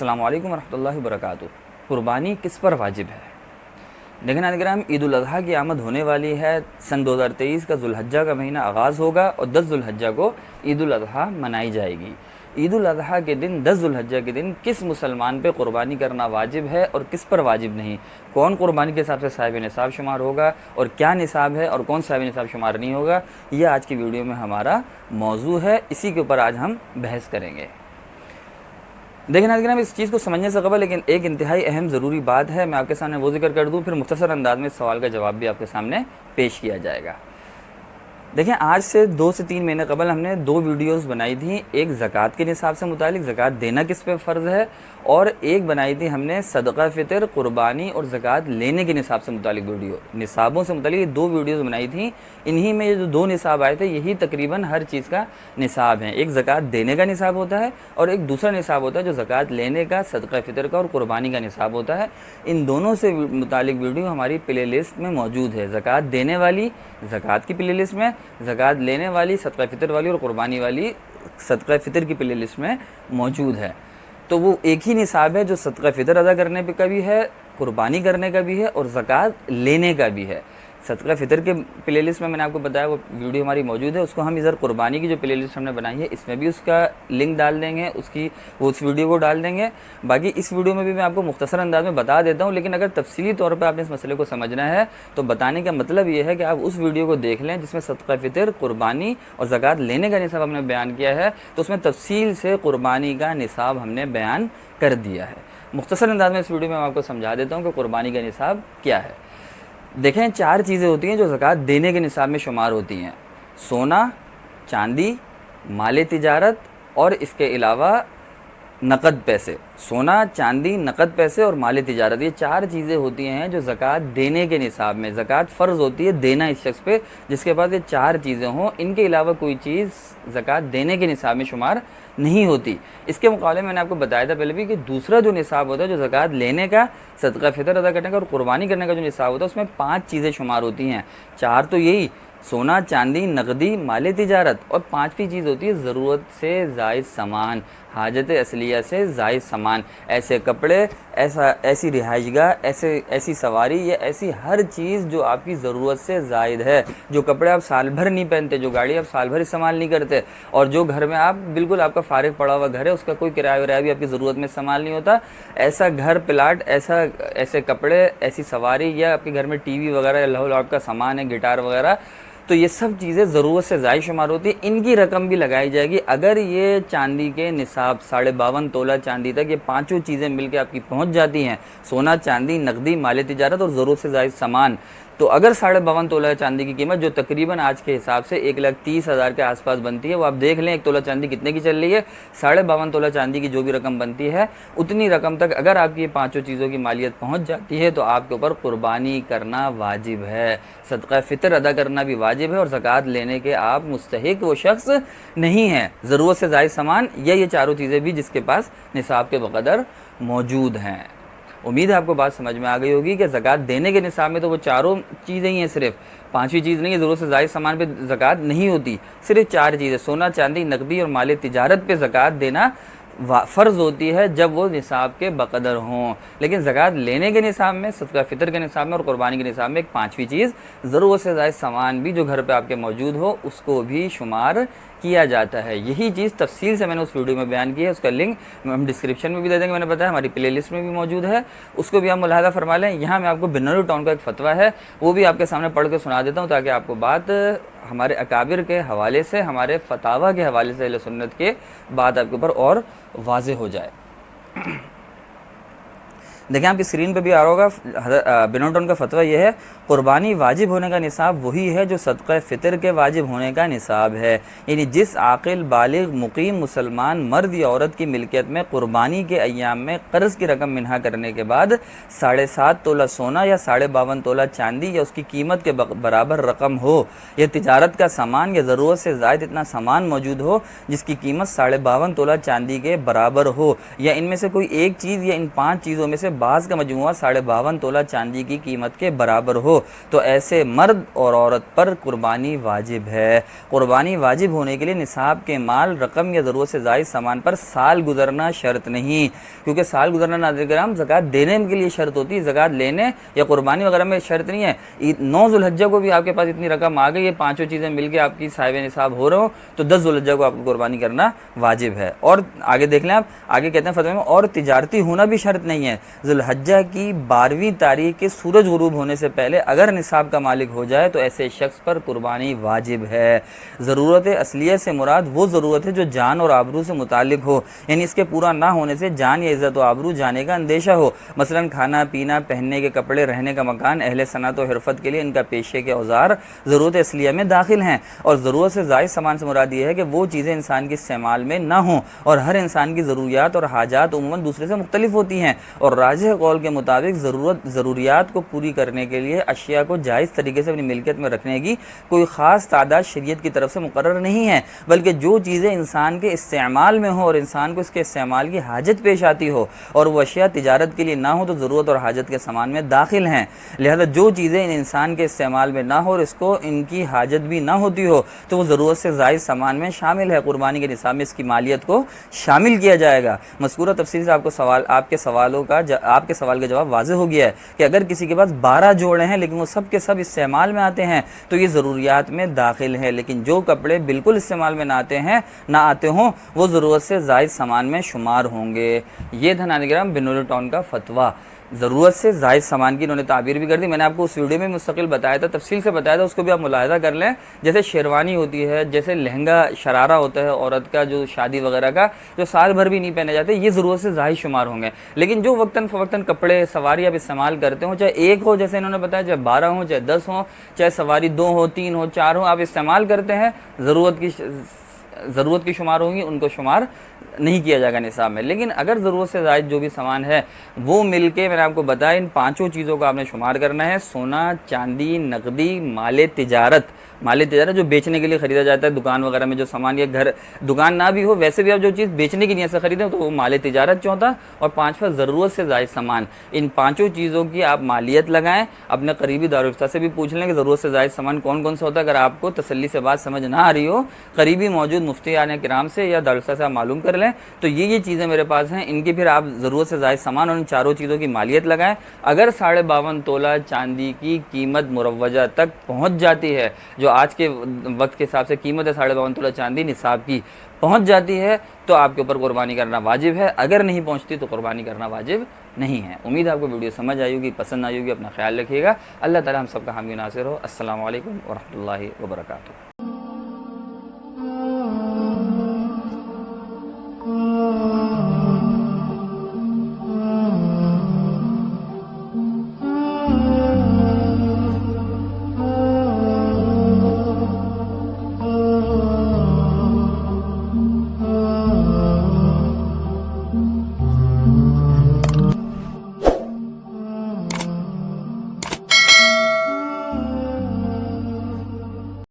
السلام علیکم ورحمۃ اللہ وبرکاتہ۔ قربانی کس پر واجب ہے؟ دیکھیں ناظرین کرام، عید الاضحیٰ کی آمد ہونے والی ہے۔ سن 2023 کا ذوالحجہ کا مہینہ آغاز ہوگا اور 10 ذوالحجہ کو عید الاضحیٰ منائی جائے گی۔ عید الاضحیٰ کے دن 10 ذوالحجہ کے دن کس مسلمان پہ قربانی کرنا واجب ہے اور کس پر واجب نہیں؟ کون قربانی کے حساب سے صاحب نصاب شمار ہوگا اور کیا نصاب ہے اور کون صاحب نصاب شمار نہیں ہوگا، یہ آج کی ویڈیو میں ہمارا موضوع ہے۔ اسی کے اوپر آج ہم بحث کریں گے۔ دیکھیں ناظرین، اس چیز کو سمجھنے سے قبل لیکن ایک انتہائی اہم ضروری بات ہے، میں آپ کے سامنے وہ ذکر کر دوں، پھر مختصر انداز میں اس سوال کا جواب بھی آپ کے سامنے پیش کیا جائے گا۔ دیکھیں، آج سے 2 سے 3 مہینے قبل ہم نے 2 ویڈیوز بنائی تھیں، ایک زکوٰۃ کے نصاب سے متعلق، زکوٰۃ دینا کس پہ فرض ہے، اور ایک بنائی تھی ہم نے صدقہ فطر، قربانی اور زکوٰۃ لینے کے نصاب سے متعلق ویڈیو۔ نصابوں سے متعلق 2 ویڈیوز بنائی تھیں، انہی میں جو 2 نصاب آئے تھے یہی تقریباً ہر چیز کا نصاب ہیں۔ ایک زکوٰۃ دینے کا نصاب ہوتا ہے اور ایک دوسرا نصاب ہوتا ہے جو زکوٰۃ لینے کا، صدقہ فطر کا اور قربانی کا نصاب ہوتا ہے۔ ان دونوں سے متعلق ویڈیو ہماری پلے لسٹ میں موجود ہے۔ زکوٰۃ دینے والی زکوٰۃ کی پلے لسٹ میں، زکوٰۃ لینے والی صدقہ فطر والی اور قربانی والی صدقہ فطر کی پلے لسٹ میں موجود ہے۔ تو وہ ایک ہی نصاب ہے جو صدقہ فطر ادا کرنے کا بھی ہے، قربانی کرنے کا بھی ہے اور زکوٰۃ لینے کا بھی ہے۔ صدقہ فطر کے پلے لسٹ میں نے آپ کو بتایا وہ ویڈیو ہماری موجود ہے، اس کو ہم ادھر قربانی کی جو پلے لسٹ ہم نے بنائی ہے اس میں بھی اس کا لنک ڈال دیں گے، اس ویڈیو کو ڈال دیں گے۔ باقی اس ویڈیو میں بھی میں آپ کو مختصر انداز میں بتا دیتا ہوں، لیکن اگر تفصیلی طور پر آپ نے اس مسئلے کو سمجھنا ہے تو بتانے کا مطلب یہ ہے کہ آپ اس ویڈیو کو دیکھ لیں جس میں صدقہ فطر، قربانی اور زکوٰۃ لینے کا نصاب ہم نے بیان کیا ہے، تو اس میں تفصیل سے قربانی کا نصاب ہم نے بیان کر دیا ہے۔ مختصر انداز میں اس ویڈیو میں آپ کو سمجھا دیتا ہوں کہ قربانی کا نصاب کیا ہے۔ دیکھیں، 4 چیزیں ہوتی ہیں جو زکوٰۃ دینے کے نصاب میں شمار ہوتی ہیں: سونا، چاندی، مال تجارت اور اس کے علاوہ نقد پیسے۔ سونا، چاندی، نقد پیسے اور مال تجارت، یہ 4 چیزیں ہوتی ہیں جو زکوٰۃ دینے کے نصاب میں، زکوٰۃ فرض ہوتی ہے دینا اس شخص پہ جس کے پاس یہ 4 چیزیں ہوں۔ ان کے علاوہ کوئی چیز زکوٰۃ دینے کے نصاب میں شمار نہیں ہوتی۔ اس کے مقابلے میں نے آپ کو بتایا تھا پہلے بھی کہ دوسرا جو نصاب ہوتا ہے جو زکوٰۃ لینے کا، صدقہ فطر ادا کرنے کا اور قربانی کرنے کا جو نصاب ہوتا ہے اس میں 5 چیزیں شمار ہوتی ہیں۔ 4 تو یہی: سونا، چاندی، نقدی، مال تجارت، اور 5ویں چیز ہوتی ہے ضرورت سے زائد سامان، حاجت اصلیہ سے زائد سامان، ایسے کپڑے، ایسی رہائش گاہ، ایسی سواری یا ایسی ہر چیز جو آپ کی ضرورت سے زائد ہے۔ جو کپڑے آپ سال بھر نہیں پہنتے، جو گاڑی آپ سال بھر استعمال نہیں کرتے، اور جو گھر میں آپ بالکل آپ کا فارغ پڑا ہوا گھر ہے، اس کا کوئی کرایہ ورایہ بھی آپ کی ضرورت میں استعمال نہیں ہوتا، ایسا گھر، پلاٹ، ایسے کپڑے، ایسی سواری، یا آپ کے گھر میں ٹی وی وغیرہ یا لو لاٹ کا سامان ہے، گٹار وغیرہ، تو یہ سب چیزیں ضرورت سے زائد شمار ہوتی ہیں۔ ان کی رقم بھی لگائی جائے گی اگر یہ چاندی کے نصاب 52.5 تولہ چاندی تک یہ 5 چیزیں مل کے آپ کی پہنچ جاتی ہیں: سونا، چاندی، نقدی، مال تجارت اور ضرورت سے زائد سامان۔ تو اگر 52.5 تولہ چاندی کی قیمت جو تقریباً آج کے حساب سے 1,30,000 کے آس پاس بنتی ہے، وہ آپ دیکھ لیں 1 تولہ چاندی کتنے کی چل رہی ہے، 52.5 تولہ چاندی کی جو بھی رقم بنتی ہے اتنی رقم تک اگر آپ کی یہ 5 چیزوں کی مالیت پہنچ جاتی ہے تو آپ کے اوپر قربانی کرنا واجب ہے، صدقہ فطر ادا کرنا بھی واجب ہے، اور زکوٰۃ لینے کے آپ مستحق وہ شخص نہیں ہیں۔ ضرورت سے زائد سامان یا یہ 4 چیزیں بھی جس کے پاس نصاب کے بقدر موجود ہیں۔ امید ہے آپ کو بات سمجھ میں آ گئی ہوگی کہ زکوٰۃ دینے کے نصاب میں تو وہ 4 چیزیں ہی ہیں، صرف 5ویں چیز نہیں ہے۔ ضرورت سے زائد سامان پہ زکوٰۃ نہیں ہوتی، صرف 4 چیزیں: سونا، چاندی، نقدی اور مال تجارت پہ زکوٰۃ دینا فرض ہوتی ہے جب وہ نصاب کے بقدر ہوں۔ لیکن زکوٰۃ لینے کے نصاب میں، صدقہ فطر کے نصاب میں اور قربانی کے نصاب میں ایک 5ویں چیز ضرورت سے زائد سامان بھی جو گھر پہ آپ کے موجود ہو اس کو بھی شمار کیا جاتا ہے۔ یہی چیز تفصیل سے میں نے اس ویڈیو میں بیان کی ہے، اس کا لنک ہم ڈسکرپشن میں بھی دے دیں گے، میں نے بتایا ہماری پلے لسٹ میں بھی موجود ہے، اس کو بھی آپ ملاحظہ فرما لیں۔ یہاں میں آپ کو بنوری ٹاؤن کا ایک فتویٰ ہے وہ بھی آپ کے سامنے پڑھ کے سنا دیتا ہوں تاکہ آپ کو بات ہمارے اکابر کے حوالے سے، ہمارے فتاویٰ کے حوالے سے، اہل سنت کے بات آپ کے اوپر اور واضح ہو جائے۔ دیکھیں، آپ کی اسکرین پہ بھی آ رہا ہوگا، بنوری ٹاؤن کا فتویٰ یہ ہے: قربانی واجب ہونے کا نصاب وہی ہے جو صدقہ فطر کے واجب ہونے کا نصاب ہے، یعنی جس عاقل بالغ مقیم مسلمان مرد یا عورت کی ملکیت میں قربانی کے ایام میں قرض کی رقم منہا کرنے کے بعد 7.5 تولہ سونا یا 52.5 تولہ چاندی یا اس کی قیمت کے برابر رقم ہو، یا تجارت کا سامان یا ضرورت سے زائد اتنا سامان موجود ہو جس کی قیمت 52.5 تولہ چاندی کے برابر ہو، یا ان میں سے کوئی ایک چیز یا ان 5 چیزوں میں سے بعض کا مجموعہ 52.5 تولہ چاندی کی قیمت کے برابر ہو تو ایسے مرد اور عورت پر قربانی واجب ہے۔ قربانی واجب ہونے کے لیے نصاب کے مال، رقم یا ضرورت سے زائد سامان پر سال گزرنا شرط نہیں، کیونکہ سال گزرنا ناظرین کرام زکوٰۃ دینے کے لیے شرط ہوتی ہے، زکوٰۃ لینے یا قربانی وغیرہ میں شرط نہیں ہے۔ 9 ذو الحجہ کو بھی آپ کے پاس اتنی رقم آ گئی، یہ پانچوں چیزیں مل کے آپ کی صاحب نصاب ہو رہے ہو تو 10 ذو الحجہ کو آپ کو قربانی کرنا واجب ہے۔ اور آگے دیکھ لیں آپ، آگے کہتے ہیں فتوی میں، اور تجارتی ہونا بھی شرط نہیں ہے۔ ذو الحجہ کی 12ویں تاریخ کے سورج غروب ہونے سے پہلے اگر نصاب کا مالک ہو جائے تو ایسے شخص پر قربانی واجب ہے۔ ضرورت اصلیہ سے مراد وہ ضرورت ہے جو جان اور آبرو سے متعلق ہو، یعنی اس کے پورا نہ ہونے سے جان یا عزت و آبرو جانے کا اندیشہ ہو، مثلا کھانا پینا، پہننے کے کپڑے، رہنے کا مکان، اہل صنعت و حرفت کے لیے ان کا پیشے کے اوزار ضرورت اصلیہ میں داخل ہیں۔ اور ضرورت سے زائد سامان سے مراد یہ ہے کہ وہ چیزیں انسان کے استعمال میں نہ ہوں، اور ہر انسان کی ضروریات اور حاجات عموماً دوسرے سے مختلف ہوتی ہیں، اور راجح قول کے مطابق ضروریات کو پوری کرنے کے لیے اشیاء کو جائز طریقے سے اپنی ملکیت میں رکھنے کی کوئی خاص تعداد شریعت کی طرف سے مقرر نہیں ہے، بلکہ جو چیزیں انسان کے استعمال میں ہوں اور انسان کو اس کے استعمال کی حاجت پیش آتی ہو اور وہ اشیاء تجارت کے لیے نہ ہو تو ضرورت اور حاجت کے سامان میں داخل ہیں۔ لہذا جو چیزیں ان انسان کے استعمال میں نہ ہو اور اس کو ان کی حاجت بھی نہ ہوتی ہو تو وہ ضرورت سے زائد سامان میں شامل ہے۔ قربانی کے نصاب میں اس کی مالیت کو شامل کیا جائے گا۔ مذکورہ تفصیل سے آپ کے سوال کا جواب واضح ہو گیا ہے کہ اگر کسی کے پاس 12 جوڑے ہیں لیکن وہ سب کے سب استعمال میں آتے ہیں تو یہ ضروریات میں داخل ہے، لیکن جو کپڑے بالکل استعمال میں نہ آتے ہوں وہ ضرورت سے زائد سامان میں شمار ہوں گے۔ یہ تھا ناظرین کرام بنور ٹاؤن کا فتویٰ۔ ضرورت سے زائد سامان کی انہوں نے تعبیر بھی کر دی، میں نے آپ کو اس ویڈیو میں مستقل بتایا تھا، تفصیل سے بتایا تھا، اس کو بھی آپ ملاحظہ کر لیں۔ جیسے شیروانی ہوتی ہے، جیسے لہنگا شرارہ ہوتا ہے عورت کا جو شادی وغیرہ کا، جو سال بھر بھی نہیں پہنے جاتے، یہ ضرورت سے زائد شمار ہوں گے۔ لیکن جو وقتاً فوقتاً کپڑے سواری آپ استعمال کرتے ہوں، چاہے ایک ہو جیسے انہوں نے بتایا، چاہے 12 ہوں، چاہے 10 ہوں، چاہے سواری 2 ہو، 3 ہو، 4 ہو، آپ استعمال کرتے ہیں، ضرورت کی شمار ہوں گی، ان کو شمار نہیں کیا جائے گا نصاب میں۔ لیکن اگر ضرورت سے زائد جو بھی سامان ہے وہ مل کے، میں نے آپ کو بتایا، ان 5 چیزوں کو آپ نے شمار کرنا ہے: سونا، چاندی، نقدی، مال تجارت جو بیچنے کے لیے خریدا جاتا ہے، دکان وغیرہ میں جو سامان، یا گھر دکان نہ بھی ہو ویسے بھی آپ جو چیز بیچنے کی نیت سے خریدیں تو وہ مال تجارت چوتھا، اور 5واں ضرورت سے زائد سامان۔ ان 5 چیزوں کی آپ مالیت لگائیں، اپنے قریبی دارالفتہ سے بھی پوچھ لیں کہ ضرورت سے زائد سامان کون کون سا ہوتا ہے۔ اگر آپ کو تسلی سے بات سمجھ نہ آ رہی ہو، قریبی موجود مفتیان کرام سے یا دارالفتہ سے آپ معلوم کر لیں تو یہ چیزیں میرے پاس ہیں، ان کی پھر آپ ضرورت سے زائد سامان اور ان 4 چیزوں کی مالیت لگائیں۔ اگر 52.5 تولہ چاندی کی قیمت مروجہ تک پہنچ جاتی ہے، جو آج کے وقت کے حساب سے قیمت ہے 52.5 تولہ چاندی نصاب کی، پہنچ جاتی ہے تو آپ کے اوپر قربانی کرنا واجب ہے، اگر نہیں پہنچتی تو قربانی کرنا واجب نہیں ہے۔ امید ہے آپ کو ویڈیو سمجھ آئی ہوگی، پسند آئی ہوگی، اپنا خیال رکھیے گا۔ اللہ تعالی ہم سب کا حامی و ناصر ہو۔ السلام علیکم ورحمۃ اللہ وبرکاتہ۔